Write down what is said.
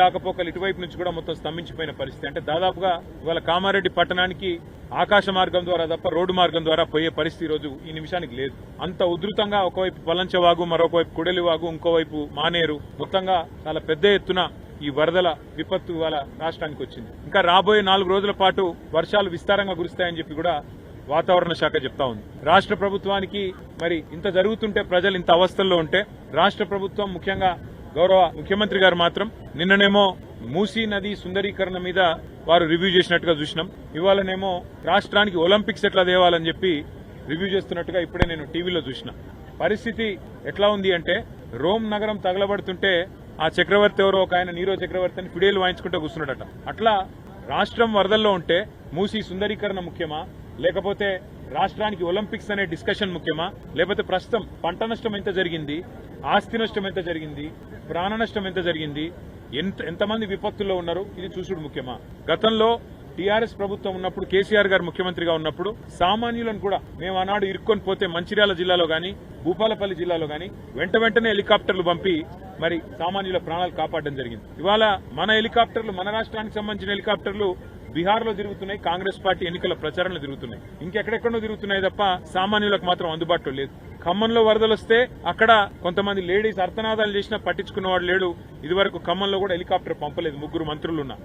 రాకపోకలు ఇటువైపు నుంచి కూడా మొత్తం స్తంభించిపోయిన పరిస్థితి. అంటే దాదాపుగా ఇవాళ కామారెడ్డి పట్టణానికి ఆకాశ మార్గం ద్వారా తప్ప రోడ్డు మార్గం ద్వారా పోయే పరిస్థితి ఈ రోజు ఈ నిమిషానికి లేదు. అంత ఉధృతంగా ఒకవైపు పలంచవాగు, మరొకవైపు కుడలివాగు, ఇంకోవైపు మానేరు, మొత్తంగా చాలా పెద్ద ఎత్తున ఈ వరదల విపత్తు ఇవాళ రాష్ట్రానికి వచ్చింది. ఇంకా రాబోయే 4 రోజుల పాటు వర్షాలు విస్తారంగా కురుస్తాయని చెప్పి కూడా వాతావరణ శాఖ చెప్తా ఉంది. రాష్ట్ర ప్రభుత్వానికి మరి ఇంత జరుగుతుంటే, ప్రజలు ఇంత అవస్థల్లో ఉంటే, రాష్ట్ర ప్రభుత్వం ముఖ్యంగా గౌరవ ముఖ్యమంత్రి గారు మాత్రం నిన్ననేమో మూసీ నది సుందరీకరణ మీద వారు రివ్యూ చేసినట్టుగా చూసినాం. ఇవాళనేమో రాష్ట్రానికి ఒలింపిక్స్ ఎట్లా తేవాలని చెప్పి రివ్యూ చేస్తున్నట్టుగా ఇప్పుడే నేను టీవీలో చూసిన. పరిస్థితి ఎట్లా ఉంది అంటే, రోమ్ నగరం తగలబడుతుంటే ఆ చక్రవర్తి ఎవరో ఒక ఆయన నీరో చక్రవర్తి అని ఫిడేలు వాయించుకుంటూ కూర్చున్నాడట. అట్లా రాష్ట్రం వరదల్లో ఉంటే మూసీ సుందరీకరణ ముఖ్యమా, లేకపోతే రాష్ట్రానికి ఒలింపిక్స్ అనే డిస్కషన్ ముఖ్యమా, లేకపోతే ప్రస్తుతం పంట నష్టం ఎంత జరిగింది, ఆస్తి నష్టం ఎంత జరిగింది, ప్రాణ నష్టం ఎంత జరిగింది, ఎంతమంది విపత్తుల్లో ఉన్నారు, ఇది చూసుడు ముఖ్యమా? గతంలో టీఆర్ఎస్ ప్రభుత్వం ఉన్నప్పుడు, కేసీఆర్ గారు ముఖ్యమంత్రిగా ఉన్నప్పుడు సామాన్యులను కూడా మేము ఆనాడు ఇరుక్కొని పోతే మంచిర్యాల జిల్లాలో గాని, భూపాలపల్లి జిల్లాలో గాని వెంటనే హెలికాప్టర్లు పంపి మరి సామాన్యుల ప్రాణాలు కాపాడడం జరిగింది. ఇవాళ మన హెలికాప్టర్లు, మన రాష్ట్రానికి సంబంధించిన హెలికాప్టర్లు బీహార్లో తిరుగుతున్నాయి, కాంగ్రెస్ పార్టీ ఎన్నికల ప్రచారంలో తిరుగుతున్నాయి, ఇంకెక్కడెక్కడో తిరుగుతున్నాయి తప్ప సామాన్యులకు మాత్రం అందుబాటులో లేదు. ఖమ్మంలో వరదలు వస్తే అక్కడ కొంతమంది లేడీస్ అర్తనాదాలు చేసినా పట్టించుకున్నవాడు లేడు. ఇదివరకు ఖమ్మంలో కూడా హెలికాప్టర్ పంపలేదు, 3 మంత్రులు ఉన్నా.